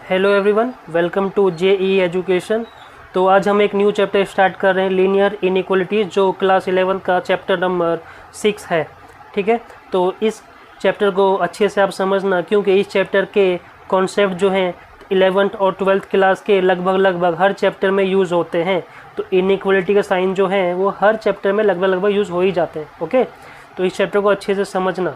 Hello everyone, welcome to JE Education. तो आज हम एक न्यू चैप्टर स्टार्ट कर रहे हैं, लीनियर इनइक्वालिटीज़, जो क्लास 11 का चैप्टर नंबर 6 है। ठीक है, तो इस चैप्टर को अच्छे से आप समझना, क्योंकि इस चैप्टर के कॉन्सेप्ट जो हैं 11th और 12th क्लास के लगभग हर चैप्टर में यूज़ होते हैं। तो इनइक्वालिटी के साइन जो हैं वो हर चैप्टर में लगभग यूज़ हो ही जाते हैं। ओके, तो इस चैप्टर को अच्छे से समझना।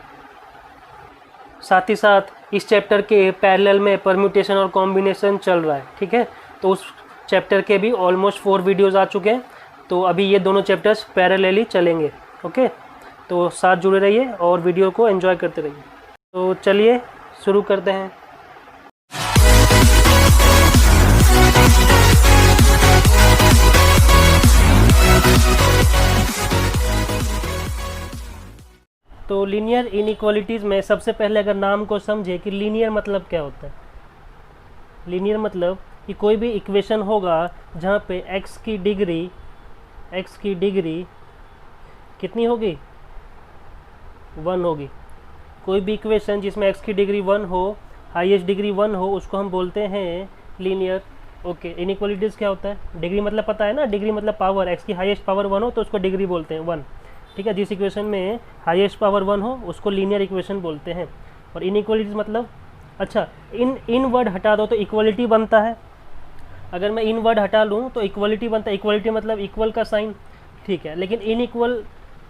साथ ही साथ इस चैप्टर के पैरेलल में परम्यूटेशन और कॉम्बिनेशन चल रहा है। ठीक है, तो उस चैप्टर के भी ऑलमोस्ट 4 वीडियोस आ चुके हैं। तो अभी ये दोनों चैप्टर्स पैरेलली चलेंगे। ओके, तो साथ जुड़े रहिए और वीडियो को एंजॉय करते रहिए। तो चलिए शुरू करते हैं। तो लीनियर इनइक्वालिटीज़ में सबसे पहले अगर नाम को समझे कि लीनियर मतलब क्या होता है। लीनियर मतलब कि कोई भी इक्वेशन होगा जहाँ पे x की डिग्री कितनी होगी, 1 होगी। कोई भी इक्वेशन जिसमें x की डिग्री 1 हो, हाईएस्ट डिग्री 1 हो, उसको हम बोलते हैं लीनियर। ओके, इनइक्वालिटीज़ क्या होता है? डिग्री मतलब पता है ना, डिग्री मतलब पावर। x की हाईएस्ट पावर 1 हो तो उसको डिग्री बोलते हैं 1। ठीक है, जिस इक्वेशन में हाईएस्ट पावर 1 हो उसको लीनियर इक्वेशन बोलते हैं। और इनइक्वालिटीज़ मतलब, अच्छा, इन वर्ड हटा दो तो इक्वलिटी बनता है। अगर मैं इन वर्ड हटा लूँ तो इक्वलिटी बनता है। इक्वलिटी मतलब इक्वल का साइन। ठीक है, लेकिन इनइक्वल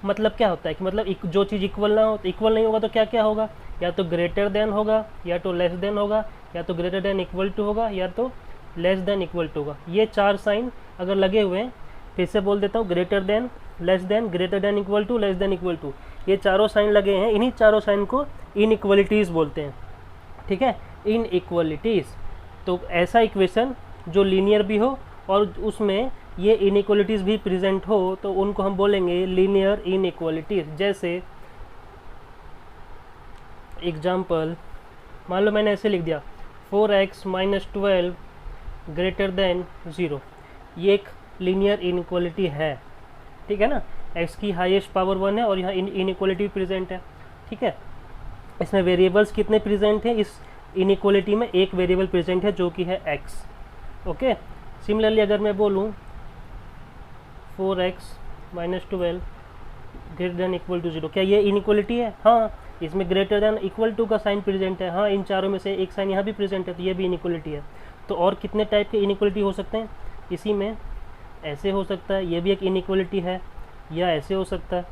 मतलब क्या होता है कि मतलब जो चीज़ इक्वल ना हो, तो इक्वल नहीं होगा तो क्या क्या होगा? या तो ग्रेटर देन होगा, या तो लेस देन होगा, या तो ग्रेटर देन इक्वल टू होगा, या तो लेस देन इक्वल टू होगा। ये 4 साइन अगर लगे हुए हैं, फिर से बोल देता हूँ, greater than, less than, greater than equal to, less than equal to, ये चारों साइन लगे हैं। इन्हीं चारों साइन को इनइक्वालिटीज़ बोलते हैं। ठीक है, इनइक्वालिटीज़। तो ऐसा इक्वेशन जो लीनियर भी हो और उसमें ये इनइक्वालिटीज़ भी प्रेजेंट हो, तो उनको हम बोलेंगे लीनियर इनइक्वालिटीज़। जैसे एग्जाम्पल, मान लो मैंने ऐसे लिख दिया 4x - 12 ग्रेटर देन 0। ये एक लीनियर इनइक्वालिटी है। ठीक है ना, x की हाईएस्ट पावर 1 है और यहाँ इनइक्वालिटी प्रेजेंट है। ठीक है, इसमें वेरिएबल्स कितने प्रेजेंट हैं? इस इनइक्वालिटी में एक वेरिएबल प्रेजेंट है जो कि है x। ओके, सिमिलरली अगर मैं बोलूँ 4x - 12 greater than equal to 0, क्या ये इनइक्वालिटी है? हाँ, इसमें ग्रेटर देन इक्वल टू का साइन प्रेजेंट है। हाँ, इन चारों में से एक साइन यहाँ भी प्रेजेंट है, तो ये भी इनइक्वालिटी है। तो और कितने टाइप के इनइक्वालिटी हो सकते हैं? इसी में ऐसे हो सकता है, ये भी एक इनइक्वालिटी है, या ऐसे हो सकता है।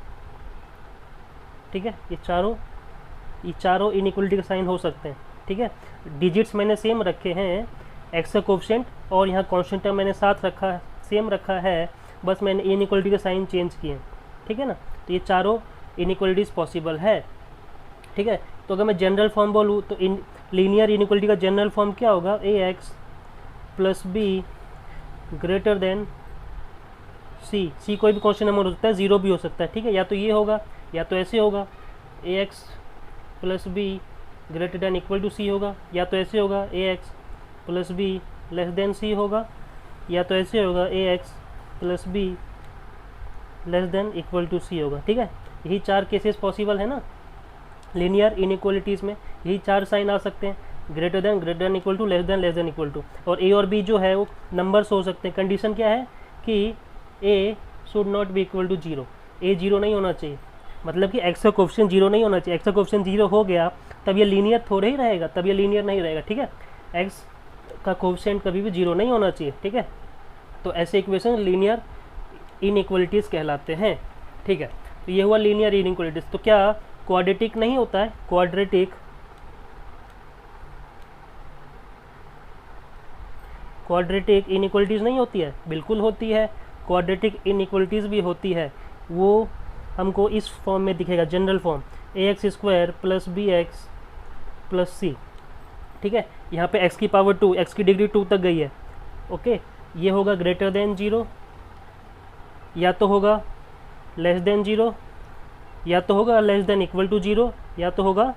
ठीक है, ये चारों इनइक्वालिटी के साइन हो सकते हैं। ठीक है, डिजिट्स मैंने सेम रखे हैं, एक्स का कोफिशिएंट और यहाँ कांस्टेंट टर्म मैंने साथ रखा, सेम रखा है, बस मैंने इनइक्वालिटी के साइन चेंज किए। ठीक है ना, तो ये चारों इनइक्वालिटीज़ पॉसिबल है। ठीक है, तो अगर मैं जनरल फॉर्म बोलूँ तो लीनियर इनइक्वालिटी का जनरल फॉर्म क्या होगा? ax + b greater then c कोई भी कांस्टेंट नंबर हो सकता है, 0 भी हो सकता है। ठीक है, या तो ये होगा या तो ऐसे होगा, ax + b greater than equal to c होगा, या तो ऐसे होगा ax + b less than c होगा, या तो ऐसे होगा ax + b less than equal to c होगा। ठीक है, यही 4 केसेस पॉसिबल है ना लीनियर इनइक्वालिटीज़ में। यही 4 साइन आ सकते हैं, greater than equal to, less than equal to. और a और b जो है वो नंबर्स हो सकते हैं। कंडीशन क्या है कि a should not be equal to 0, a 0 नहीं होना चाहिए। मतलब कि x का कोफिशिएंट 0 नहीं होना चाहिए। x का कोफिशिएंट 0 हो गया तब ये लीनियर थोड़े ही रहेगा, तब ये लीनियर नहीं रहेगा। ठीक है, x का कोफिशिएंट कभी भी 0 नहीं होना चाहिए। ठीक है, तो ऐसे इक्वेशन लीनियर इनइक्वालिटीज़ कहलाते हैं। ठीक है, तो ये हुआ लीनियर इनइक्वालिटीज़। तो क्या क्वाड्रेटिक नहीं होता है? क्वाड्रेटिक इनइक्वालिटीज़ नहीं होती है? बिल्कुल होती है, क्वाड्रेटिक इनइक्वालिटीज़ भी होती है। वो हमको इस फॉर्म में दिखेगा, general form, ax² + bx + c। ठीक है, यहाँ पे x की पावर 2, x की डिग्री 2 तक गई है। ओके, ये होगा ग्रेटर देन 0, या तो होगा लेस देन 0, या तो होगा लेस देन इक्वल टू 0, या तो होगा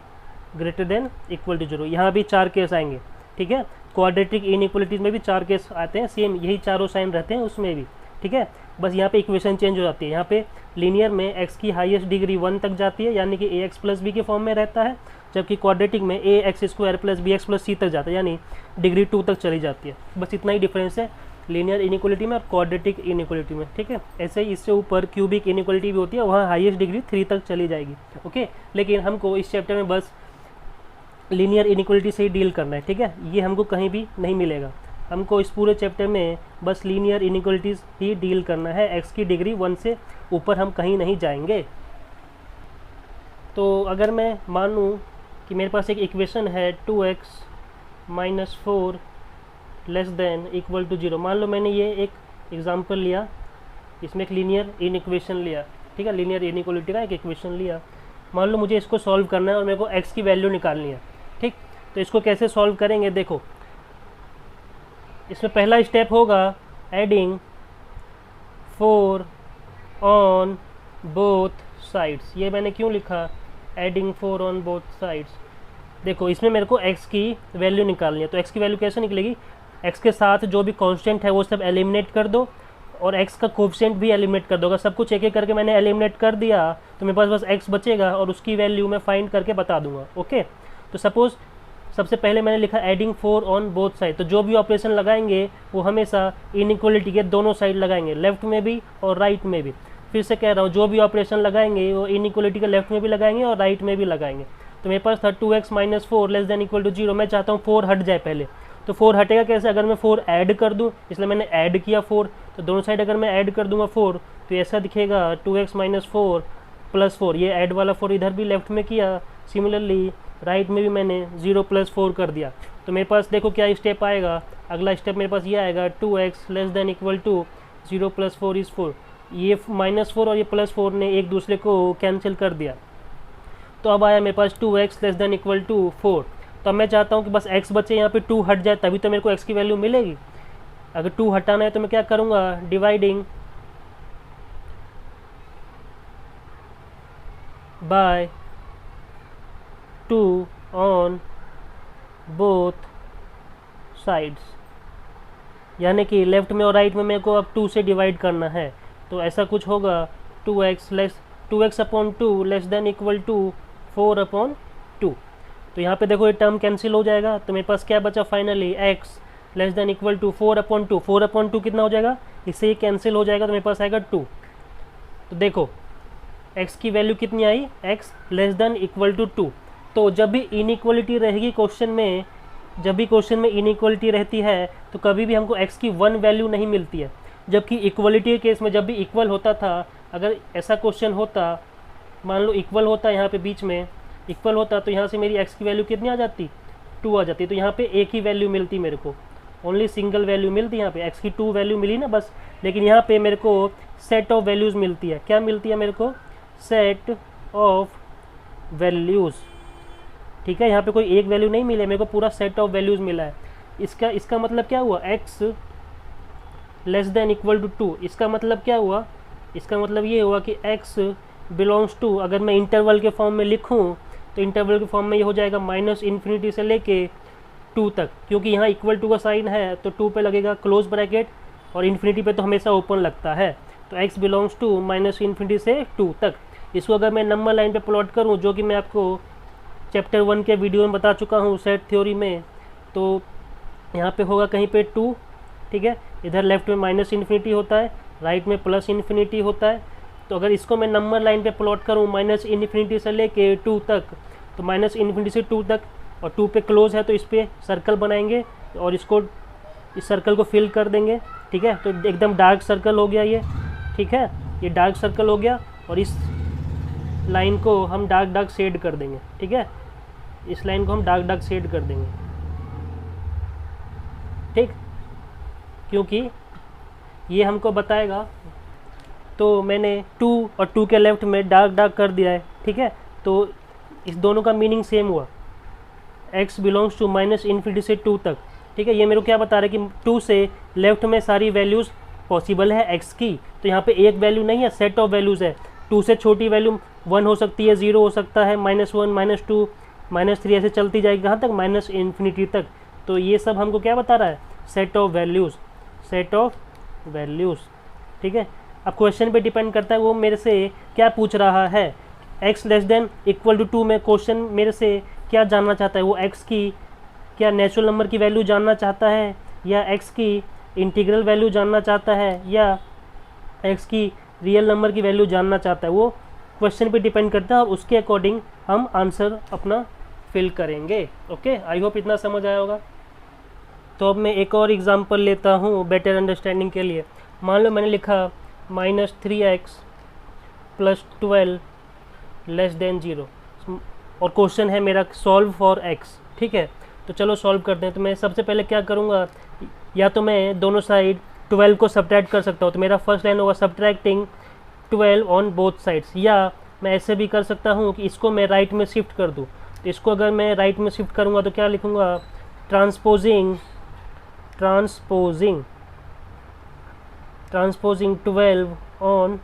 ग्रेटर देन इक्वल टू 0। यहाँ भी 4 केस आएंगे। ठीक है, क्वाड्रेटिक इनइक्वालिटीज़ में भी 4 केस आते हैं, सेम यही चारों साइन रहते हैं उसमें भी। ठीक है, बस यहाँ पे इक्वेशन चेंज हो जाती है। यहाँ पे लीनियर में x की हाईएस्ट डिग्री 1 तक जाती है, यानी कि ax + b के फॉर्म में रहता है, जबकि क्वाड्रेटिक में a x square plus b x plus c तक जाता है, यानी डिग्री 2 तक चली जाती है। बस इतना ही डिफरेंस है लीनियर इनइक्वालिटी में और क्वाड्रेटिक इनइक्वालिटी में, ठीक है। ऐसे ही इससे ऊपर क्यूबिक इनइक्वालिटी भी होती है, वहाँ हाईएस्ट डिग्री 3 तक चली जाएगी, ओके। लेकिन हमको इस चैप्टर में बस लीनियर इनइक्वालिटी से ही डील करना है, ठीक है। ये हमको कहीं भी नहीं मिलेगा, हमको इस पूरे चैप्टर में बस लीनियर इनइक्वालिटीज़ ही डील करना है। एक्स की डिग्री 1 से ऊपर हम कहीं नहीं जाएंगे। तो अगर मैं मान लूँ कि मेरे पास एक इक्वेशन है 2x - 4 < = 0। मान लो मैंने ये एक एग्जांपल लिया, इसमें एक लीनियर इनइक्वेशन लिया, ठीक है, लीनियर इनइक्वालिटी का एक इक्वेशन लिया। मान लो मुझे इसको सॉल्व करना है और मेरे को x की वैल्यू निकालनी है, ठीक। तो इसको कैसे सॉल्व करेंगे, देखो इसमें पहला स्टेप होगा एडिंग 4 ऑन बोथ साइड्स। ये मैंने क्यों लिखा एडिंग 4 ऑन बोथ साइड्स, देखो इसमें मेरे को x की वैल्यू निकालनी है। तो x की वैल्यू कैसे निकलेगी, x के साथ जो भी कांस्टेंट है वो सब एलिमिनेट कर दो और x का कोफिशिएंट भी एलिमिनेट कर दो। अगर सब कुछ एक एक करके मैंने एलिमिनेट कर दिया तो मेरे पास बस x बचेगा और उसकी वैल्यू मैं फाइंड करके बता दूंगा, ओके। तो सपोज सबसे पहले मैंने लिखा एडिंग 4 ऑन बोथ साइड, तो जो भी ऑपरेशन लगाएंगे वो हमेशा इनइक्वालिटी के दोनों साइड लगाएंगे, लेफ्ट में भी और राइट में भी। फिर से कह रहा हूँ, जो भी ऑपरेशन लगाएंगे वो इनइक्वालिटी के लेफ्ट में भी लगाएंगे और राइट में भी लगाएंगे। तो मेरे पास था 2x - 4 < <0। मैं चाहता हूँ 4 हट जाए पहले, तो 4 हटेगा कैसे, अगर मैं 4 ऐड कर दूँ, इसलिए मैंने ऐड किया 4। तो दोनों साइड अगर मैं ऐड कर दूंगा 4 तो ऐसा दिखेगा 2x - 4 + 4। ये ऐड वाला 4 इधर भी लेफ्ट में किया, सिमिलरली राइट में भी मैंने 0 + 4 कर दिया। तो मेरे पास देखो क्या स्टेप आएगा, अगला स्टेप मेरे पास ये आएगा 2x < <0 0 + 4 = 4। ये -4 और ये +4 ने एक दूसरे को कैंसिल कर दिया। तो अब आया मेरे पास 2x < <4। तो अब मैं चाहता हूँ कि बस x बचे, यहाँ पे 2 हट जाए तभी तो मेरे को x की वैल्यू मिलेगी। अगर 2 हटाना है तो मैं क्या करूँगा, dividing by 2 on both sides, यानी कि लेफ्ट में और राइट में मेरे को अब 2 से डिवाइड करना है। तो ऐसा कुछ होगा 2x > 2 < 4/2। तो यहाँ पे देखो ये टर्म कैंसिल हो जाएगा, तो मेरे पास क्या बचा फाइनली x < 4/2। 4/2 कितना हो जाएगा, इससे ये कैंसिल हो जाएगा तो मेरे पास आएगा 2। तो देखो x की वैल्यू कितनी आई, x < 2। तो जब भी इनइक्वालिटी रहेगी क्वेश्चन में, जब भी क्वेश्चन में इनइक्वालिटी रहती है तो कभी भी हमको x की 1 वैल्यू नहीं मिलती है। जबकि इक्वलिटी के केस में जब भी इक्वल होता था, अगर ऐसा क्वेश्चन होता, मान लो इक्वल होता, यहाँ पे बीच में इक्वल होता, तो यहाँ से मेरी x की वैल्यू कितनी आ जाती, 2 आ जाती। तो यहाँ पे एक ही वैल्यू मिलती मेरे को, ओनली सिंगल वैल्यू मिलती यहाँ पे, x की 2 वैल्यू मिली ना बस। लेकिन यहाँ पे मेरे को सेट ऑफ वैल्यूज़ मिलती है। क्या मिलती है मेरे को, सेट ऑफ वैल्यूज़, ठीक है। यहाँ पे कोई एक वैल्यू नहीं मिले, मेरे को पूरा सेट ऑफ वैल्यूज़ मिला है। इसका मतलब क्या हुआ, x < 2। इसका मतलब क्या हुआ, इसका मतलब ये हुआ कि x बिलोंग्स टू, अगर मैं इंटरवल के फॉर्म में लिखूं तो इंटरवल के फॉर्म में ये हो जाएगा -∞ से लेके 2 तक, क्योंकि यहाँ = का साइन है तो 2 पे लगेगा क्लोज ब्रैकेट और इन्फिनिटी पे तो हमेशा ओपन लगता है। तो x बिलोंग्स टू -∞ से 2 तक। इसको अगर मैं नंबर लाइन पे प्लॉट करूँ, जो कि मैं आपको चैप्टर 1 के वीडियो में बता चुका हूँ सेट थ्योरी में, तो यहाँ पे होगा कहीं पे 2, ठीक है। इधर लेफ्ट में -∞ होता है, राइट में +∞ होता है। तो अगर इसको मैं नंबर लाइन पे प्लॉट करूँ -∞ से लेके 2 तक, तो -∞ से 2 तक, और 2 पे क्लोज है तो इस पर सर्कल बनाएंगे और इसको, इस सर्कल को फिल कर देंगे, ठीक है। तो एकदम डार्क सर्कल हो गया ये, ठीक है, ये डार्क सर्कल हो गया। और इस लाइन को हम डार्क शेड कर देंगे, ठीक है, इस लाइन को हम डार्क शेड कर देंगे, ठीक, क्योंकि ये हमको बताएगा। तो मैंने 2 और 2 के लेफ्ट में डार्क कर दिया है, ठीक है। तो इस दोनों का मीनिंग सेम हुआ, x बिलोंग्स टू -∞ से 2 तक, ठीक है। ये मेरे को क्या बता रहा है कि 2 से लेफ्ट में सारी वैल्यूज़ पॉसिबल है x की। तो यहाँ पे एक वैल्यू नहीं है, सेट ऑफ वैल्यूज़ है। 2 से छोटी वैल्यू 1 हो सकती है, 0 हो सकता है, -1 -2 -3 ऐसे चलती जाएगी, कहाँ तक, -∞ तक। तो ये सब हमको क्या बता रहा है, set of values, set of values, ठीक है। अब क्वेश्चन पे डिपेंड करता है वो मेरे से क्या पूछ रहा है। x < 2 में क्वेश्चन मेरे से क्या जानना चाहता है, वो x की क्या नेचुरल नंबर की वैल्यू जानना चाहता है, या x की इंटीग्रल वैल्यू जानना चाहता है, या x की रियल नंबर की वैल्यू जानना चाहता है, वो क्वेश्चन पे डिपेंड करता है और उसके अकॉर्डिंग हम आंसर अपना फिल करेंगे। ओके, आई होप इतना समझ आया होगा। तो अब मैं एक और एग्जांपल लेता हूँ बेटर अंडरस्टैंडिंग के लिए। मान लो मैंने लिखा -3x + 12 <0 और क्वेश्चन है मेरा सॉल्व फॉर x। ठीक है, तो चलो सॉल्व करते हैं। तो मैं सबसे पहले क्या करूँगा, या तो मैं दोनों साइड 12 को सब्ट्रैक्ट कर सकता हूँ, तो मेरा फर्स्ट लाइन होगा सब्ट्रैक्टिंग 12 ऑन बोथ साइड्स, या मैं ऐसे भी कर सकता हूँ कि इसको मैं राइट में शिफ्ट कर दूँ। तो इसको अगर मैं राइट में शिफ्ट करूँगा तो क्या लिखूँगा, transposing 12 on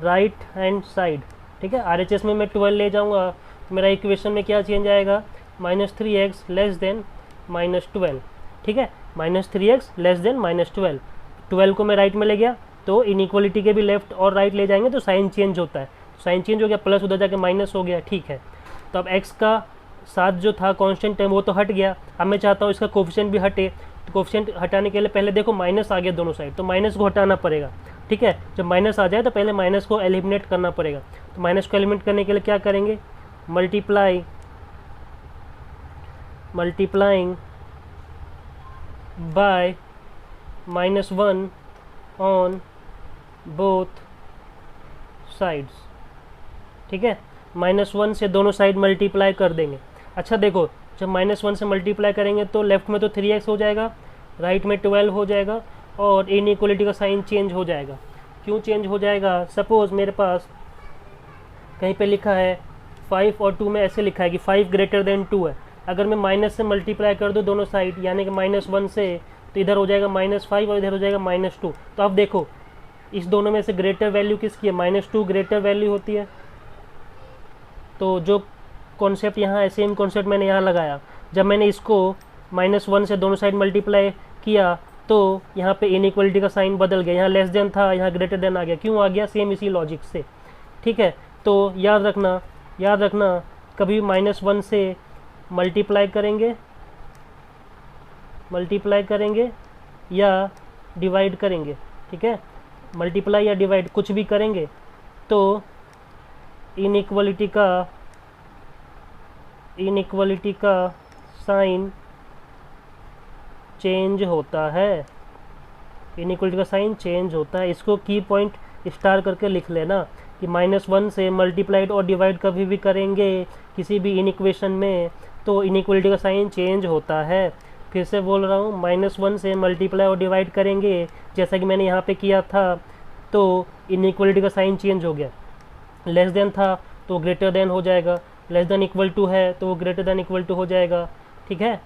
right hand side. ठीक है, RHS में मैं 12 ले जाऊँगा तो मेरा इक्वेशन में क्या चेंज आएगा, -3x < -12। ठीक है, -3x < -12। 12 को मैं राइट में ले गया तो इनइक्वालिटी के भी लेफ्ट और राइट ले जाएंगे तो साइन चेंज होता है, साइन चेंज हो गया, प्लस उधर जाके माइनस हो गया। ठीक है, तो अब x का साथ जो था कांस्टेंट है वो तो हट गया, अब मैं चाहता हूँ इसका कोफिशिएंट भी हटे। तो कोफिशिएंट हटाने के लिए पहले देखो माइनस आ गया दोनों साइड, तो माइनस को हटाना पड़ेगा। ठीक है, जब माइनस आ जाए तो पहले माइनस को एलिमिनेट करना पड़ेगा। तो माइनस को एलिमिनेट करने के लिए क्या करेंगे, multiplying by -1 on both sides. ठीक है, -1 से दोनों साइड मल्टीप्लाई कर देंगे। अच्छा देखो, जब -1 से मल्टीप्लाई करेंगे तो लेफ्ट में तो 3x हो जाएगा, राइट में 12 हो जाएगा और इनइक्वालिटी का साइन चेंज हो जाएगा। क्यों चेंज हो जाएगा, सपोज मेरे पास कहीं पे लिखा है 5 और 2 में ऐसे लिखा है कि 5 > 2 है। अगर मैं माइनस से मल्टीप्लाई कर दूँ दोनों साइड, यानी कि -1 से, तो इधर हो जाएगा -5 और इधर हो जाएगा -2। तो अब देखो इस दोनों में से ग्रेटर वैल्यू किसकी है, -2 ग्रेटर वैल्यू होती है। तो जो कॉन्सेप्ट यहाँ है सेम कॉन्सेप्ट मैंने यहाँ लगाया। जब मैंने इसको -1 से दोनों साइड मल्टीप्लाई किया तो यहाँ पे इनइक्वालिटी का साइन बदल गया, यहाँ लेस देन था यहाँ ग्रेटर देन आ गया। क्यों आ गया, सेम इसी लॉजिक से। ठीक है, तो याद रखना कभी -1 से मल्टीप्लाई करेंगे या डिवाइड करेंगे। ठीक है, मल्टीप्लाई या डिवाइड कुछ भी करेंगे तो इनइक्वालिटी का साइन चेंज होता है, इनइक्वालिटी का साइन चेंज होता है। इसको की पॉइंट स्टार करके लिख लेना कि -1 से मल्टीप्लाइड और डिवाइड कभी भी करेंगे किसी भी इनइक्वेशन में तो इनइक्वालिटी का साइन चेंज होता है। फिर से बोल रहा हूँ, -1 से मल्टीप्लाई और डिवाइड करेंगे जैसा कि मैंने यहाँ पे किया था तो इनइक्वालिटी का साइन चेंज हो गया। लेस देन था तो ग्रेटर देन हो जाएगा, लेस देन इक्वल टू है तो वो ग्रेटर देन इक्वल टू हो जाएगा। ठीक है,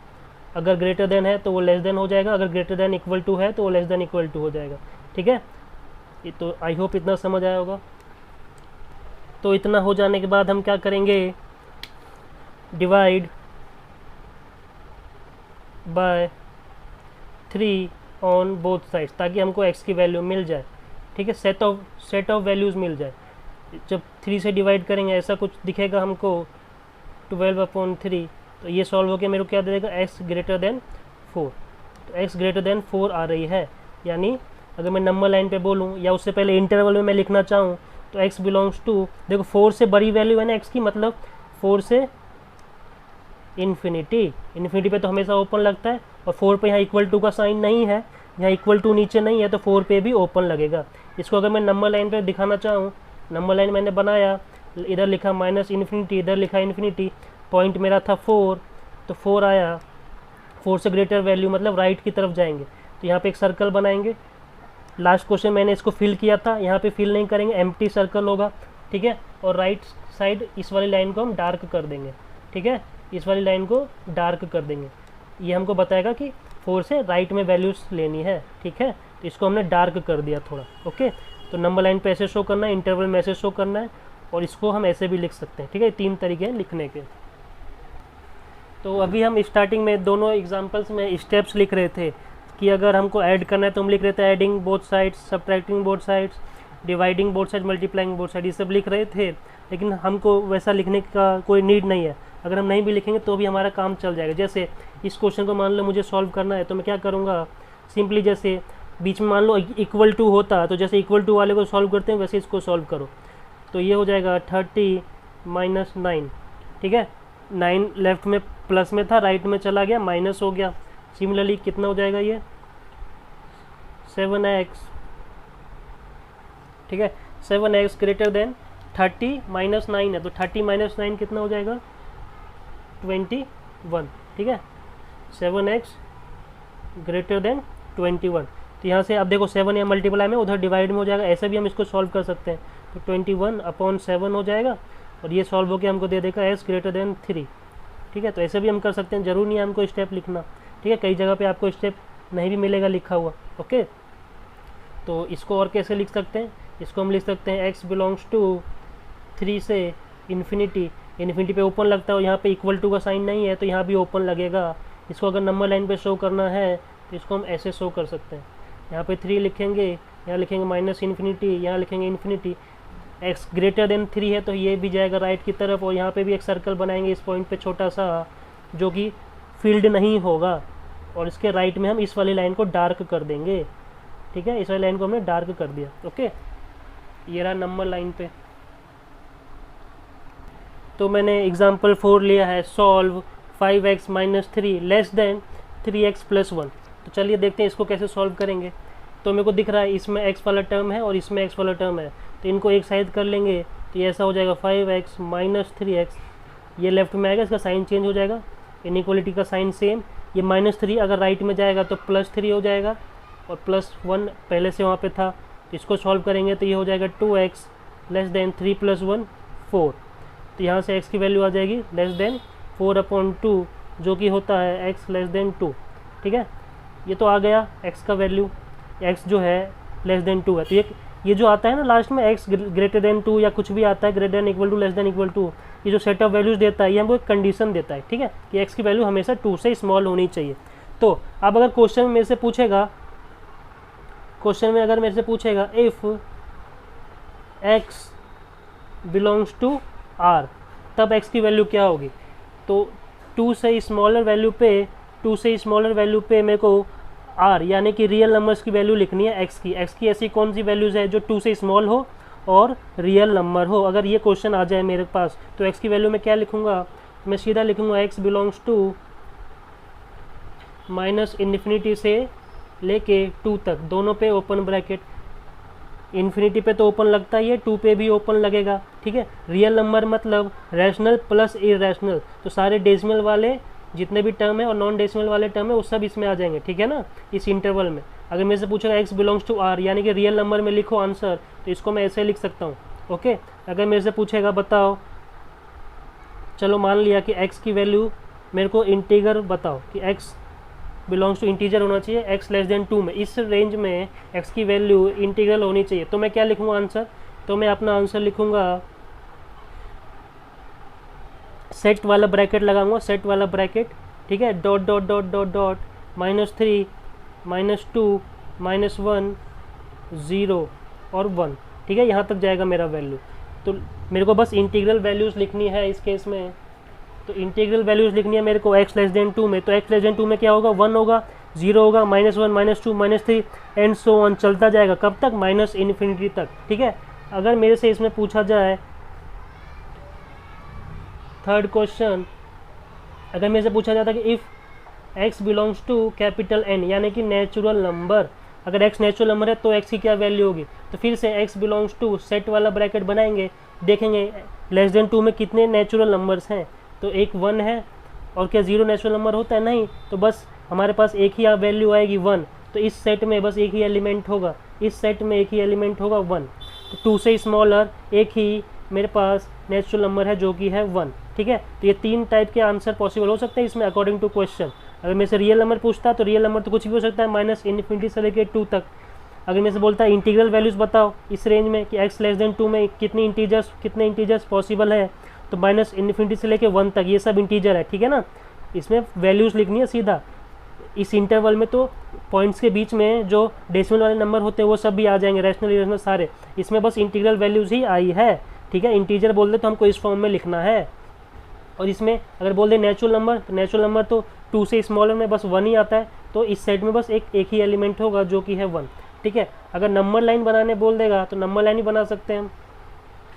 अगर ग्रेटर देन है तो वो लेस देन हो जाएगा, अगर ग्रेटर देन इक्वल टू है तो वो लेस देन इक्वल टू हो जाएगा। ठीक है, तो आई होप इतना समझ आया होगा। तो इतना हो जाने के बाद हम क्या करेंगे, divide by 3 on both sides, ताकि हमको x की वैल्यू मिल जाए। ठीक है, सेट ऑफ वैल्यूज़ मिल जाए। जब 3 से डिवाइड करेंगे ऐसा कुछ दिखेगा हमको 12/3, तो ये सॉल्व होकर मेरे को क्या दे देगा, x > 4। तो x > 4 आ रही है, यानी अगर मैं नंबर लाइन पे बोलूँ या उससे पहले इंटरवल में मैं लिखना चाहूँ तो x बिलोंग्स टू, देखो 4 से बड़ी वैल्यू है ना x की, मतलब 4 से इन्फिनिटी पे तो हमेशा ओपन लगता है, और 4 पे यहाँ इक्वल टू का साइन नहीं है, यहाँ इक्वल टू नीचे नहीं है तो 4 पे भी ओपन लगेगा। इसको अगर मैं नंबर लाइन पे दिखाना चाहूँ, नंबर लाइन मैंने बनाया, इधर लिखा -∞, इधर लिखा इन्फिनिटी, पॉइंट मेरा था 4, तो 4 आया, 4 से ग्रेटर वैल्यू मतलब राइट की तरफ जाएंगे। तो यहाँ पे एक सर्कल बनाएंगे। लास्ट क्वेश्चन मैंने इसको फिल किया था, यहाँ पे फिल नहीं करेंगे, एम्प्टी सर्कल होगा। ठीक है, और राइट साइड इस वाली लाइन को हम डार्क कर देंगे। ठीक है, इस वाली लाइन को डार्क कर देंगे, ये हमको बताएगा कि 4 से राइट में वैल्यूज लेनी है। ठीक है, तो इसको हमने डार्क कर दिया थोड़ा। ओके, तो नंबर लाइन पे ऐसे शो करना है, इंटरवल में ऐसे शो करना है, और इसको हम ऐसे भी लिख सकते हैं। ठीक है, 3 तरीके हैं लिखने के। तो अभी हम स्टार्टिंग में दोनों एग्जांपल्स में स्टेप्स लिख रहे थे कि अगर हमको ऐड करना है तो हम लिख रहे थे adding both sides, subtracting both sides, dividing both side, multiplying both side, ये सब लिख रहे थे। लेकिन हमको वैसा लिखने का कोई नीड नहीं है, अगर हम नहीं भी लिखेंगे तो भी हमारा काम चल जाएगा। जैसे इस क्वेश्चन को मान लो मुझे सॉल्व करना है, तो मैं क्या करूँगा, सिंपली जैसे बीच में मान लो इक्वल टू होता, तो जैसे इक्वल टू वाले को सॉल्व करते हैं वैसे इसको सॉल्व करो। तो ये हो जाएगा 30 - 9, ठीक है। 9 लेफ्ट में प्लस में था, राइट में चला गया, माइनस हो गया। सिमिलरली कितना हो जाएगा ये 7x, ठीक है। 7x ग्रेटर देन 30 - 9 है, तो 30 - 9 कितना हो जाएगा 21, ठीक है। 7x ग्रेटर देन 21, तो यहाँ से अब देखो 7 या मल्टीप्लाई में उधर डिवाइड में हो जाएगा, ऐसे भी हम इसको सॉल्व कर सकते हैं। तो 21/7 हो जाएगा और ये सॉल्व होकर हमको दे देगा s ग्रेटर देन 3, ठीक है। तो ऐसे भी हम कर सकते हैं, ज़रूर नहीं है हमको स्टेप लिखना, ठीक है। कई जगह पे आपको स्टेप नहीं भी मिलेगा लिखा हुआ, ओके। तो इसको और कैसे लिख सकते हैं, इसको हम लिख सकते हैं x बिलोंग्स टू 3 से इन्फिनिटी, इन्फिनिटी पे ओपन लगता है, यहाँ पे इक्वल टू का साइन नहीं है तो यहाँ भी ओपन लगेगा। इसको अगर नंबर लाइन पे शो करना है तो इसको हम ऐसे शो कर सकते हैं, यहाँ पे 3 लिखेंगे, यहाँ लिखेंगे -इन्फिनिटी, यहाँ लिखेंगे इन्फिनिटी। x ग्रेटर देन 3 है तो ये भी जाएगा राइट की तरफ, और यहाँ पे भी एक सर्कल बनाएंगे इस पॉइंट पे छोटा सा, जो कि फील्ड नहीं होगा, और इसके राइट में हम इस वाली लाइन को डार्क कर देंगे, ठीक है। इस वाली लाइन को हमने डार्क कर दिया, ओके। ये रहा नंबर लाइन पे। तो मैंने एग्जाम्पल 4 लिया है, solve 5x - 3 less than 3x + 1। तो चलिए देखते हैं इसको कैसे सॉल्व करेंगे। तो मेरे को दिख रहा है इसमें x वाला टर्म है और इसमें x वाला टर्म है, तो इनको एक साइड कर लेंगे, तो ये ऐसा हो जाएगा 5x - 3x, ये लेफ्ट में आएगा, इसका साइन चेंज हो जाएगा, इनइक्वलिटी का साइन सेम। ये -3 अगर राइट में जाएगा तो +3 हो जाएगा, और +1 पहले से वहाँ पे था, तो इसको सॉल्व करेंगे तो ये हो जाएगा 2x लेस देन 3 + 1 4। तो यहाँ से x की वैल्यू आ जाएगी लेस देन 4/2, जो कि होता है x लेस देन 2, ठीक है। ये तो आ गया x का वैल्यू, x जो है लेस देन 2 है। तो ये जो आता है ना लास्ट में x ग्रेटर देन 2 या कुछ भी आता है, greater than equal to less than equal to, ये जो सेट ऑफ वैल्यूज़ देता है ये हमको एक कंडीशन देता है, ठीक है, कि x की वैल्यू हमेशा 2 से स्मॉल होनी चाहिए। तो अब अगर क्वेश्चन में से पूछेगा, क्वेश्चन में अगर मेरे से पूछेगा if x belongs to r, तब x की वैल्यू क्या होगी, तो 2 से स्मॉलर वैल्यू पे मेरे को r यानी कि रियल नंबर्स की वैल्यू लिखनी है x की ऐसी कौन सी वैल्यूज़ है जो 2 से स्मॉल हो और रियल नंबर हो। अगर ये क्वेश्चन आ जाए मेरे पास तो x की वैल्यू में क्या लिखूँगा, मैं सीधा लिखूँगा x बिलोंग्स टू -इन्फिनिटी से लेके 2 तक, दोनों पे ओपन ब्रैकेट, इन्फिनिटी पे तो ओपन लगता ही है, 2 पे भी ओपन लगेगा, ठीक है। रियल नंबर मतलब रैशनल प्लस इरेशनल, तो सारे डेसिमल वाले जितने भी टर्म है और नॉन डेसिमल वाले टर्म है वो सब इसमें आ जाएंगे, ठीक है ना, इस इंटरवल में। अगर मेरे से पूछेगा x बिलोंग्स टू r यानी कि रियल नंबर में लिखो आंसर, तो इसको मैं ऐसे लिख सकता हूँ, ओके। अगर मेरे से पूछेगा बताओ, चलो मान लिया कि x की वैल्यू मेरे को इंटीजर बताओ, कि x बिलोंग्स टू इंटीजर होना चाहिए, x लेस देन 2 में, इस रेंज में x की वैल्यू इंटीग्रल होनी चाहिए, तो मैं क्या लिखूँगा आंसर, तो मैं अपना आंसर लिखूँगा, सेट वाला ब्रैकेट लगाऊंगा, सेट वाला ब्रैकेट, ठीक है, dot dot dot dot dot -3 -2 -1 0 और 1, ठीक है, यहाँ तक जाएगा मेरा वैल्यू। तो मेरे को बस इंटीग्रल वैल्यूज़ लिखनी है इस केस में, तो इंटीग्रल वैल्यूज़ लिखनी है मेरे को x लेस देन 2 में, तो x लेस देन 2 में क्या होगा, 1 होगा, 0 होगा, -1 -2 -3 एंड सो ऑन चलता जाएगा, कब तक, -इन्फिनिटी तक, ठीक है। अगर मेरे से इसमें पूछा जाए थर्ड क्वेश्चन, अगर मेरे से पूछा जाता कि if x belongs to capital N यानी कि नेचुरल नंबर, अगर x नेचुरल नंबर है तो x की क्या वैल्यू होगी, तो फिर से x बिलोंग्स टू सेट वाला ब्रैकेट बनाएंगे, देखेंगे लेस देन 2 में कितने नेचुरल नंबर्स हैं, तो एक 1 है, और क्या 0 नेचुरल नंबर होता है, नहीं, तो बस हमारे पास एक ही वैल्यू आएगी 1, तो इस सेट में बस एक ही एलिमेंट होगा, इस सेट में एक ही एलिमेंट होगा 1, तो 2 से स्मॉलर एक ही मेरे पास नेचुरल नंबर है जो कि है 1, ठीक है। तो ये 3 टाइप के आंसर पॉसिबल हो सकते हैं इसमें अकॉर्डिंग टू क्वेश्चन। अगर मेरे से रियल नंबर पूछता तो रियल नंबर तो कुछ भी हो सकता है, -इन्फिनिटी से लेकर 2 तक। अगर मेरे से बोलता है इंटीग्रल वैल्यूज़ बताओ इस रेंज में कि x लेस देन 2 में कितने इंटीजर्स पॉसिबल है, तो -इन्फिनिटी से लेकर 1 तक ये सब इंटीजर है, ठीक है ना। इसमें वैल्यूज़ लिखनी है सीधा, इस इंटरवल में तो पॉइंट्स के बीच में जो डेसिमल वाले नंबर होते हैं वो सब भी आ जाएंगे, रैशनल इरेशनल सारे, इसमें बस इंटीग्रल वैल्यूज़ ही आई है, ठीक है। इंटीजर बोलते तो हमको इस फॉर्म में लिखना है, और इसमें अगर बोल दे नेचुरल नंबर, तो नेचुरल नंबर तो 2 से स्मॉलर में बस 1 ही आता है, तो इस सेट में बस एक ही एलिमेंट होगा जो कि है 1। ठीक है, अगर नंबर लाइन बनाने बोल देगा तो नंबर लाइन ही बना सकते हैं हम।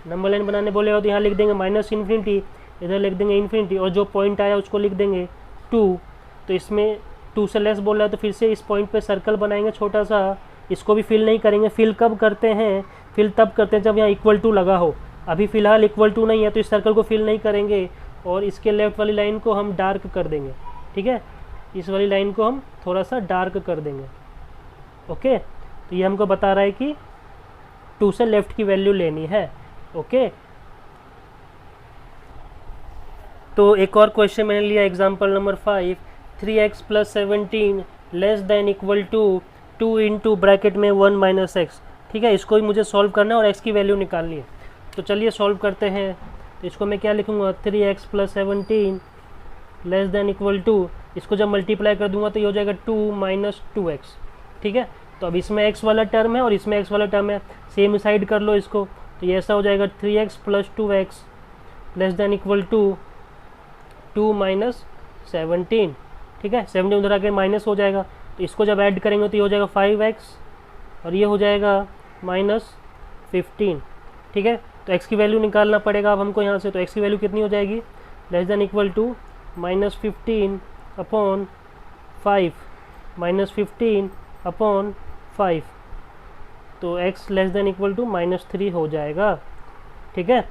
नंबर लाइन बनाने बोलेगा तो यहाँ लिख देंगे -∞, इधर लिख देंगे इन्फिनिटी, और जो पॉइंट आया उसको लिख देंगे 2। तो इसमें 2 से लेस बोल रहा है तो फिर से इस पॉइंट पे सर्कल बनाएंगे छोटा सा, इसको भी फिल नहीं करेंगे। फिल कब करते हैं? फिल तब करते हैं जब यहाँ =2 लगा हो। अभी फ़िलहाल =2 नहीं है तो इस सर्कल को फिल नहीं करेंगे, और इसके लेफ्ट वाली लाइन को हम डार्क कर देंगे। ठीक है, इस वाली लाइन को हम थोड़ा सा डार्क कर देंगे। ओके, तो ये हमको बता रहा है कि 2 से लेफ्ट की वैल्यू लेनी है। ओके, तो एक और क्वेश्चन मैंने लिया example number 5, 3x + 17 <= 2 into bracket में 1 - x। ठीक है, इसको भी मुझे सॉल्व करना है और x की वैल्यू निकालनी है। तो चलिए सॉल्व करते हैं। तो इसको मैं क्या लिखूंगा, 3x + 17 <= इसको जब मल्टीप्लाई कर दूंगा तो ये हो जाएगा 2 - 2x। ठीक है, तो अब इसमें x वाला टर्म है और इसमें x वाला टर्म है, सेम साइड कर लो इसको। तो ये ऐसा हो जाएगा 3x + 2x <= 2 - 17। ठीक है, 17 उधर आके माइनस हो जाएगा, तो इसको जब ऐड करेंगे तो ये हो जाएगा 5x और ये हो जाएगा -15। ठीक है, तो x की वैल्यू निकालना पड़ेगा अब हमको यहाँ से। तो x की वैल्यू कितनी हो जाएगी, <= -15/5 -15/5, तो x <= -3 हो जाएगा। ठीक है,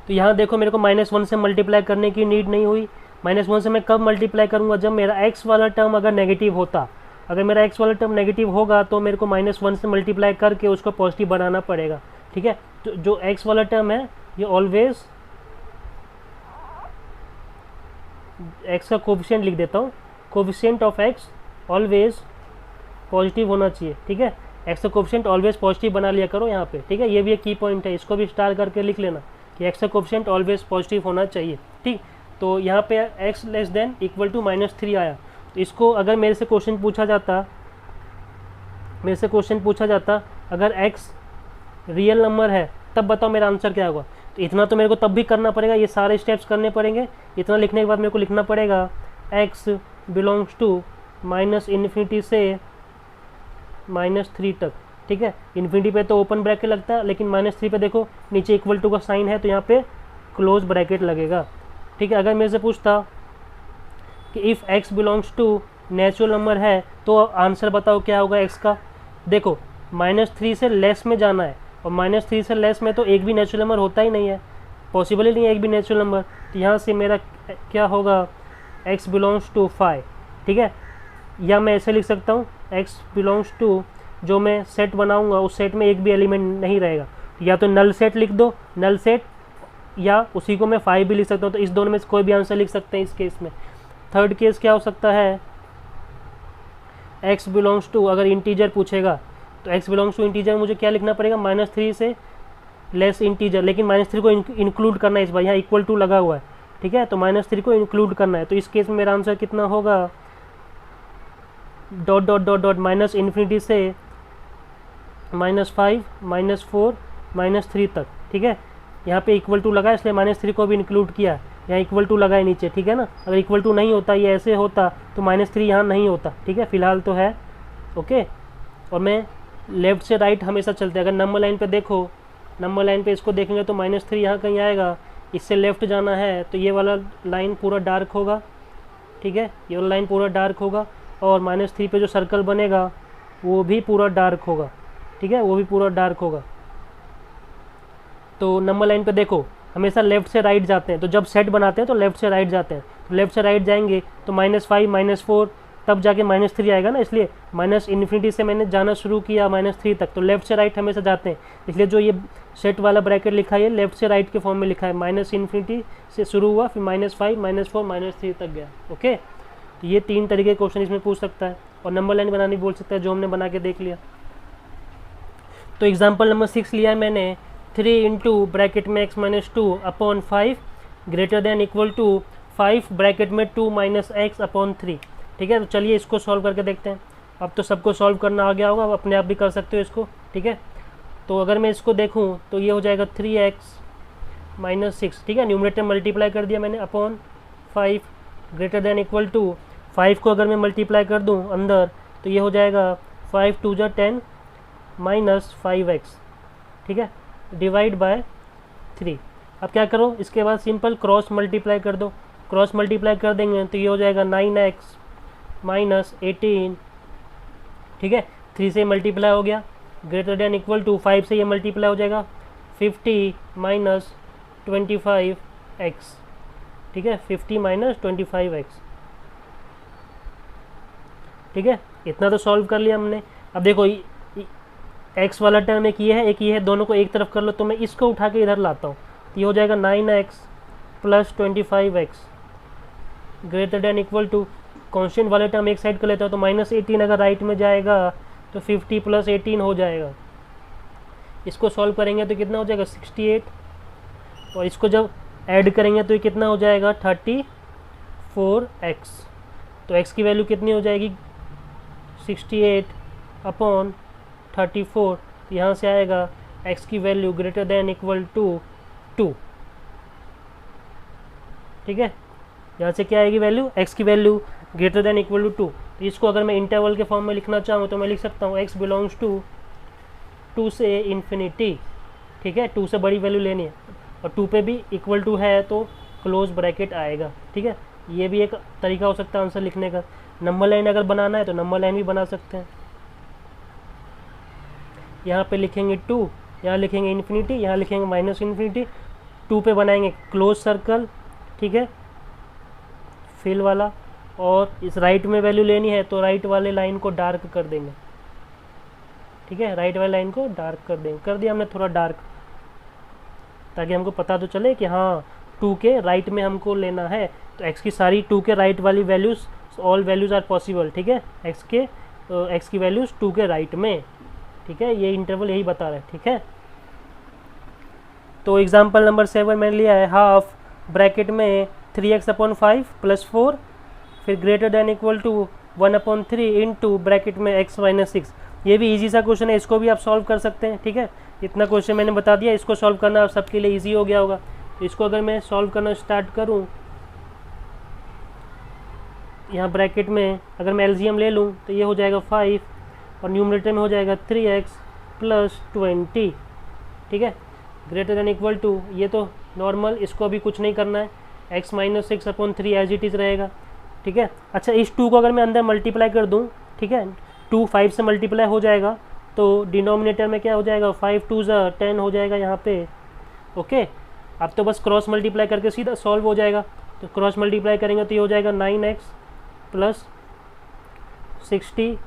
तो यहाँ देखो मेरे को -1 से मल्टीप्लाई करने की नीड नहीं हुई। -1 से मैं कब मल्टीप्लाई करूँगा, जब मेरा x वाला टर्म अगर नेगेटिव होता। अगर मेरा x वाला टर्म नेगेटिव होगा तो मेरे को -1 से मल्टीप्लाई करके उसको पॉजिटिव बनाना पड़ेगा। ठीक है, तो जो x वाला टर्म है ये ऑलवेज, x का कोफिशिएंट लिख देता हूँ, coefficient of x always positive होना चाहिए। ठीक है, x का कोफिशिएंट ऑलवेज पॉजिटिव बना लिया करो यहाँ पे। ठीक है, ये भी एक की पॉइंट है, इसको भी स्टार करके लिख लेना कि x का कोफिशिएंट ऑलवेज पॉजिटिव होना चाहिए। ठीक, तो यहाँ पे x <= -3 आया। तो इसको अगर मेरे से क्वेश्चन पूछा जाता अगर x रियल नंबर है तब बताओ मेरा आंसर क्या होगा। तो इतना तो मेरे को तब भी करना पड़ेगा, ये सारे स्टेप्स करने पड़ेंगे। इतना लिखने के बाद मेरे को लिखना पड़ेगा x बिलोंग्स टू -∞ से -3 तक। ठीक है, इन्फिनिटी पे तो ओपन ब्रैकेट लगता है, लेकिन -3 पे देखो नीचे =2 का साइन है तो यहाँ पे क्लोज ब्रैकेट लगेगा। ठीक है, अगर मेरे से पूछता कि if x belongs to natural number है तो आंसर बताओ क्या होगा x का। देखो -3 से लेस में जाना है, और -3 से लेस में तो एक भी नेचुरल नंबर होता ही नहीं है, पॉसिबल ही नहीं है एक भी नेचुरल नंबर। तो यहाँ से मेरा क्या होगा, x बिलोंग्स टू 5। ठीक है, या मैं ऐसे लिख सकता हूँ x बिलोंग्स टू, जो मैं सेट बनाऊँगा उस सेट में एक भी एलिमेंट नहीं रहेगा। या तो नल सेट लिख दो, नल सेट, या उसी को मैं 5 भी लिख सकता हूँ। तो इस दोनों में से कोई भी आंसर लिख सकते हैं इस केस में। थर्ड केस क्या हो सकता है, x बिलोंग्स टू, अगर इंटीजर पूछेगा तो x बिलोंग्स टू इंटीजर में मुझे क्या लिखना पड़ेगा, -3 से लेस इंटीजर, लेकिन -3 को इंक्लूड करना है इस बार, यहाँ =2 लगा हुआ है। ठीक है, तो -3 को इंक्लूड करना है। तो इस केस में मेरा आंसर कितना होगा, ... -∞ से -5 -4 -3 तक। ठीक है, यहाँ पे =2 लगा इसलिए -3 को भी इंक्लूड किया, यहाँ =2 लगा है नीचे। ठीक है ना, अगर =2 नहीं होता, ये ऐसे होता तो -3 यहाँ नहीं होता। ठीक है, फिलहाल तो है। ओके, और मैं लेफ्ट से राइट हमेशा चलते हैं। अगर नंबर लाइन पे देखो, नंबर लाइन पे इसको देखेंगे तो -3 यहाँ कहीं आएगा, इससे लेफ्ट जाना है तो ये वाला लाइन पूरा डार्क होगा। ठीक है, ये वाला लाइन पूरा डार्क होगा, और -3 पे जो सर्कल बनेगा वो भी पूरा डार्क होगा। ठीक है, वो भी पूरा डार्क होगा। तो नंबर लाइन पे देखो हमेशा लेफ्ट से राइट जाते हैं, तो जब सेट बनाते हैं तो लेफ्ट से राइट जाते हैं। तो लेफ्ट से राइट जाएंगे तो -5 -4 तब जाके -3 आएगा ना, इसलिए -∞ से मैंने जाना शुरू किया -3 तक, तो लेफ्ट से राइट हमेशा जाते हैं। इसलिए जो ये सेट वाला ब्रैकेट लिखा है लेफ्ट से राइट के फॉर्म में लिखा है, -∞ से शुरू हुआ, फिर -5 -4 -3 तक गया। ओके, तो ये 3 तरीके के क्वेश्चन इसमें पूछ सकता है, और नंबर लाइन बनानी बोल सकता है, जो हमने बना के देख लिया। तो एग्जाम्पल नंबर 6 लिया है मैंने, 3 इंटू ब्रैकेट में x - 2/5 > 5 ब्रैकेट में 2 - x/3। ठीक है, तो चलिए इसको सॉल्व करके देखते हैं। अब तो सबको सॉल्व करना आ गया होगा, अब अपने आप भी कर सकते हो इसको। ठीक है, तो अगर मैं इसको देखूं तो ये हो जाएगा 3x -6, ठीक है। न्यूमरेटर मल्टीप्लाई कर दिया मैंने upon 5 greater than equal to 5 को अगर मैं मल्टीप्लाई कर दूं अंदर तो ये हो जाएगा 5 2 जा 10 -5x, ठीक है, डिवाइड बाय 3। अब क्या करो, इसके बाद सिंपल क्रॉस मल्टीप्लाई कर दो। क्रॉस मल्टीप्लाई कर देंगे तो ये हो जाएगा 9x -18, ठीक है। 3 से मल्टीप्लाई हो गया, ग्रेटर देन इक्वल टू 5 से ये मल्टीप्लाई हो जाएगा 50 -25x, ठीक है, 50 -25x, ठीक है। इतना तो सॉल्व कर लिया हमने। अब देखो x वाला टर्म एक ये है, दोनों को एक तरफ कर लो, तो मैं इसको उठा के इधर लाता हूँ, तो ये हो जाएगा 9x + 25x greater than equal to, constant वाले टर्म एक साइड कर लेता हूँ तो -18 अगर राइट में जाएगा तो 50 + 18 हो जाएगा। इसको सॉल्व करेंगे तो कितना हो जाएगा 68, और इसको जब ऐड करेंगे तो ये कितना हो जाएगा 34x। तो x की वैल्यू कितनी हो जाएगी 68/34, यहाँ से आएगा x की value greater than equal to 2, ठीक है। यहाँ से क्या आएगी वैल्यू, x की value greater than equal to 2। तो इसको अगर मैं इंटरवल के फॉर्म में लिखना चाहूँ तो मैं लिख सकता हूँ x बिलोंग्स टू 2 से इन्फिनिटी, ठीक है। 2 से बड़ी वैल्यू लेनी है और 2 पे भी इक्वल टू है तो क्लोज ब्रैकेट आएगा, ठीक है। ये भी एक तरीका हो सकता है आंसर लिखने का। नंबर लाइन अगर बनाना है तो नंबर लाइन भी बना सकते हैं। यहाँ पे लिखेंगे 2, यहाँ लिखेंगे इन्फिनिटी, यहाँ लिखेंगे -इन्फिनिटी, 2 पे बनाएंगे क्लोज सर्कल, ठीक है, फिल वाला, और इस राइट में वैल्यू लेनी है तो राइट वाले लाइन को डार्क कर देंगे, ठीक है, राइट वाले लाइन को डार्क कर देंगे। कर दिया हमने थोड़ा डार्क, ताकि हमको पता तो चले कि हाँ 2 के राइट में हमको लेना है। तो x की सारी 2 के राइट वाली values, all values are possible, ठीक है, x की वैल्यूज़ 2 के राइट में, ठीक है। ये इंटरवल यही बता रहा है, ठीक है। तो एग्जाम्पल नंबर 7 मैंने लिया है, हाफ ब्रैकेट में 3x/5 + 4 फिर greater than equal to 1/3 into bracket में x - 6। ये भी इजी सा क्वेश्चन है, इसको भी आप सॉल्व कर सकते हैं, ठीक है। इतना क्वेश्चन मैंने बता दिया, इसको सॉल्व करना आप सबके लिए इजी हो गया होगा। इसको अगर मैं सॉल्व करना स्टार्ट करूं, यहाँ ब्रैकेट में अगर मैं एलसीएम ले लूँ तो ये हो जाएगा 5 और न्यूमरेटर में हो जाएगा 3x + 20, ठीक है, ग्रेटर देन इक्वल टू, ये तो नॉर्मल, इसको अभी कुछ नहीं करना है, x - 6/3 एज इट इज़ रहेगा, ठीक है। अच्छा, इस 2 को अगर मैं अंदर मल्टीप्लाई कर दूँ, ठीक है, 2 5 से मल्टीप्लाई हो जाएगा तो डिनोमिनेटर में क्या हो जाएगा 5 2 ज़ा 10 हो जाएगा यहाँ पे, ओके। अब तो बस क्रॉस मल्टीप्लाई करके सीधा सॉल्व हो जाएगा। तो क्रॉस मल्टीप्लाई करेंगे तो ये हो जाएगा 9x + 60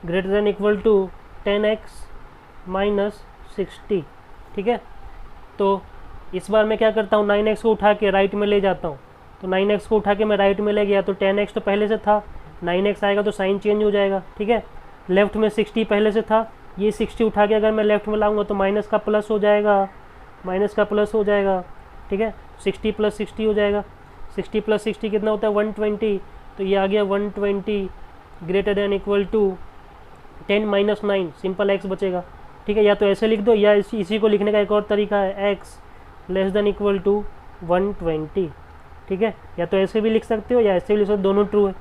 greater than equal to 10x - 60, ठीक है। तो इस बार मैं क्या करता हूँ, 9x को उठा के राइट में ले जाता हूँ, तो 9x को उठा के मैं राइट में ले गया तो 10x तो पहले से था, 9x आएगा तो साइन चेंज हो जाएगा, ठीक है। लेफ्ट में 60 पहले से था, ये 60 उठा के अगर मैं लेफ्ट में लाऊंगा तो माइनस का प्लस हो जाएगा, ठीक है। 60 + 60 हो जाएगा, 60 + 60 कितना होता है 120, तो ये आ गया 120 greater than equal to 10 - 9, simple x बचेगा, ठीक है। या तो ऐसे लिख दो, या इसी को लिखने का एक और तरीका है, x < 120, ठीक है। या तो ऐसे भी लिख सकते हो या ऐसे भी लिख सकते हो, दोनों ट्रू है।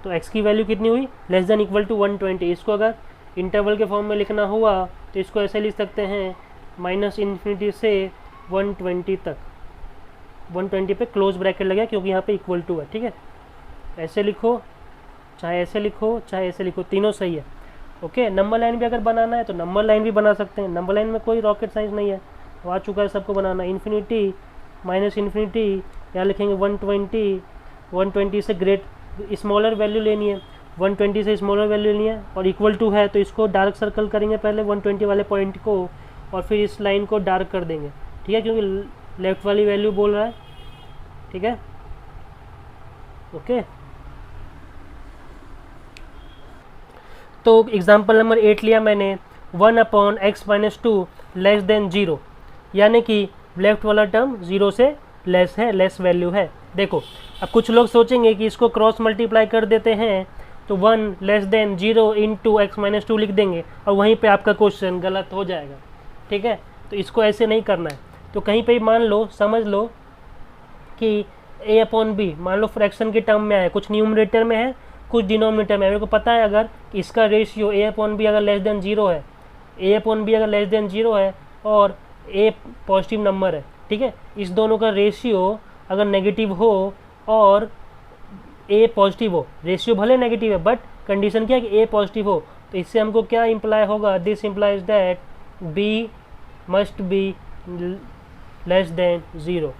तो x की वैल्यू कितनी हुई, < 120। इसको अगर इंटरवल के फॉर्म में लिखना हुआ तो इसको ऐसे लिख सकते हैं -इन्फिनिटी से 120 तक, 120 पे क्लोज ब्रैकेट लगे क्योंकि यहाँ पे इक्वल टू है, ठीक है। ऐसे लिखो, चाहे ऐसे लिखो, चाहे ऐसे लिखो, तीनों सही है, ओके। नंबर लाइन भी अगर बनाना है तो नंबर लाइन भी बना सकते हैं, नंबर लाइन में कोई रॉकेट साइंस नहीं है, आ चुका है सबको बनाना। इन्फिनिटी -इन्फिनिटी, यहाँ लिखेंगे 120 से ग्रेट स्मॉलर वैल्यू लेनी है, 120 से स्मॉलर वैल्यू लेनी है और इक्वल टू है तो इसको डार्क सर्कल करेंगे पहले 120 वाले पॉइंट को और फिर इस लाइन को डार्क कर देंगे, ठीक है, क्योंकि लेफ्ट वाली वैल्यू बोल रहा है, ठीक है, ओके। तो एग्जाम्पल नंबर 8 लिया मैंने, 1/x - 2 < 0, यानी कि लेफ्ट वाला टर्म 0 से लेस है, लेस वैल्यू है। देखो अब कुछ लोग सोचेंगे कि इसको क्रॉस मल्टीप्लाई कर देते हैं तो 1 < 0 इंटू x - 2 लिख देंगे और वहीं पे आपका क्वेश्चन गलत हो जाएगा, ठीक है। तो इसको ऐसे नहीं करना है। तो कहीं पे मान लो, समझ लो कि a अपॉन बी मान लो फ्रैक्शन के टर्म में आया, कुछ न्यूमरेटर में है कुछ डिनोमिनेटर में। मेरे को पता है अगर इसका रेशियो a अपॉन बी अगर लेस देन 0 है, a अपॉन बी अगर लेस देन 0 है और a पॉजिटिव नंबर है, ठीक है, इस दोनों का रेशियो अगर नेगेटिव हो और a पॉजिटिव हो, रेशियो भले नेगेटिव है बट कंडीशन क्या है कि a पॉजिटिव हो, तो इससे हमको क्या इम्प्लाई होगा, this implies that b must be less than 0,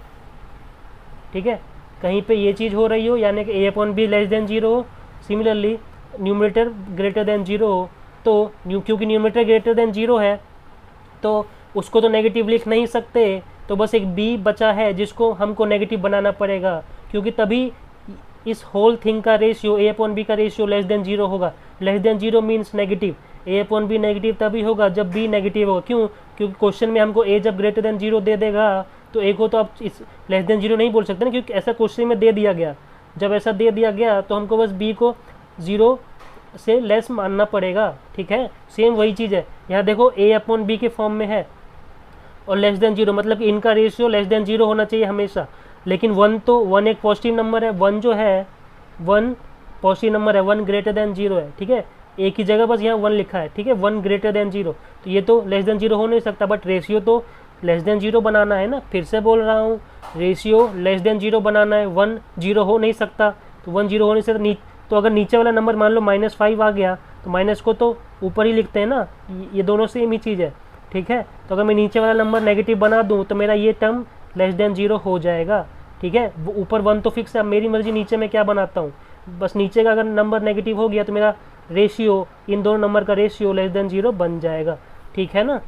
ठीक है। कहीं पे ये चीज़ हो रही हो यानी कि a upon be less than 0 हो, सिमिलरली न्यूमरेटर ग्रेटर देन 0 हो, तो क्योंकि न्यूमरेटर ग्रेटर देन 0 है तो उसको तो नेगेटिव लिख नहीं सकते, तो बस एक b बचा है जिसको हमको नेगेटिव बनाना पड़ेगा, क्योंकि तभी इस होल थिंग का रेशियो a अपॉन बी का रेशियो लेस देन 0 होगा। Less than 0 means negative, a upon B negative तभी होगा जब b नेगेटिव होगा। क्यों? क्योंकि क्वेश्चन में हमको a जब ग्रेटर देन 0 दे देगा तो a को तो आप इस लेस देन 0 नहीं बोल सकते ना, क्योंकि ऐसा क्वेश्चन में दे दिया गया। जब ऐसा दे दिया गया तो हमको बस b को 0 से लेस मानना पड़ेगा, ठीक है। सेम वही चीज़ है, यहाँ देखो a अपॉन बी के फॉर्म में है और लेस देन 0, मतलब कि इनका रेशियो लेस देन 0 होना चाहिए हमेशा। लेकिन 1 तो 1 एक पॉजिटिव नंबर है, 1 जो है 1 पॉजिटिव नंबर है, 1 ग्रेटर देन 0 है, ठीक है। एक ही जगह बस यहाँ 1 लिखा है, ठीक है, 1 ग्रेटर देन 0, तो ये तो लेस देन 0 हो नहीं सकता, बट रेशियो तो लेस देन 0 बनाना है ना। फिर से बोल रहा हूँ, रेशियो लेस देन 0 बनाना है, 1 0 हो नहीं सकता, तो 1 0 हो नहीं सकता। तो अगर नीचे वाला नंबर मान लो -5 आ गया तो माइनस को तो ऊपर ही लिखते हैं ना, ये दोनों सेम ही चीज़ है, ठीक है। तो अगर मैं नीचे वाला नंबर नेगेटिव बना दूँ तो मेरा ये टर्म लेस देन 0 हो जाएगा, ठीक है। ऊपर 1 तो फिक्स है, अब मेरी मर्जी नीचे में क्या बनाता हूँ, बस नीचे का अगर नंबर नेगेटिव हो गया तो मेरा रेशियो, इन दोनों नंबर का रेशियो लेस देन 0 बन जाएगा, ठीक है ना।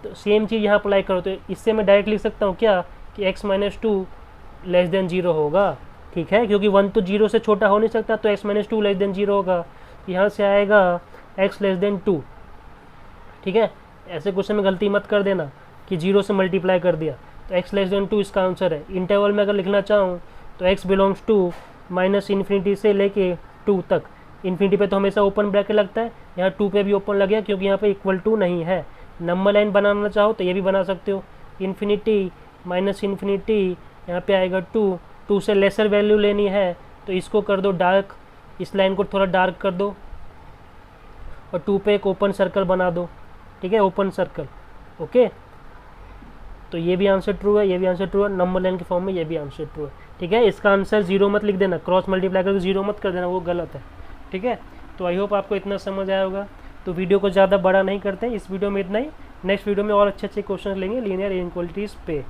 तो सेम चीज़ यहाँ अप्लाई करो, तो इससे मैं डायरेक्ट लिख सकता हूँ क्या कि x - 2 लेस देन 0 होगा, ठीक है, क्योंकि 1 तो 0 से छोटा हो नहीं सकता, तो x - 2 लेस देन 0 होगा। यहाँ से आएगा x लेस देन 2, ठीक है। ऐसे क्वेश्चन में गलती मत कर देना कि 0 से मल्टीप्लाई कर दिया, तो x लेस देन 2 इसका आंसर है। इंटरवल में अगर लिखना चाहूँ तो x बिलोंग्स टू -∞ से लेके 2 तक। इन्फिनिटी पे तो हमेशा ओपन ब्रैकेट लगता है, यहाँ 2 पे भी ओपन लग गया क्योंकि यहाँ पे इक्वल टू नहीं है। नंबर लाइन बनाना चाहो तो ये भी बना सकते हो, इन्फिनिटी -∞, यहाँ पे आएगा 2 से लेसर वैल्यू लेनी है तो इसको कर दो डार्क, इस लाइन को थोड़ा डार्क कर दो और 2 पे एक ओपन सर्कल बना दो, ठीक है, ओपन सर्कल, ओके। तो ये भी आंसर ट्रू है, ये भी आंसर ट्रू है, नंबर लाइन के फॉर्म में ये भी आंसर ट्रू है, ठीक है। इसका आंसर 0 मत लिख देना, क्रॉस मल्टीप्लाई करके 0 मत कर देना, वो गलत है, ठीक है। तो आई होप आपको इतना समझ आया होगा। तो वीडियो को ज़्यादा बड़ा नहीं करते, इस वीडियो में इतना ही। नेक्स्ट वीडियो में और अच्छे क्वेश्चन लेंगे लीनियर इनइक्वालिटीज़ पे।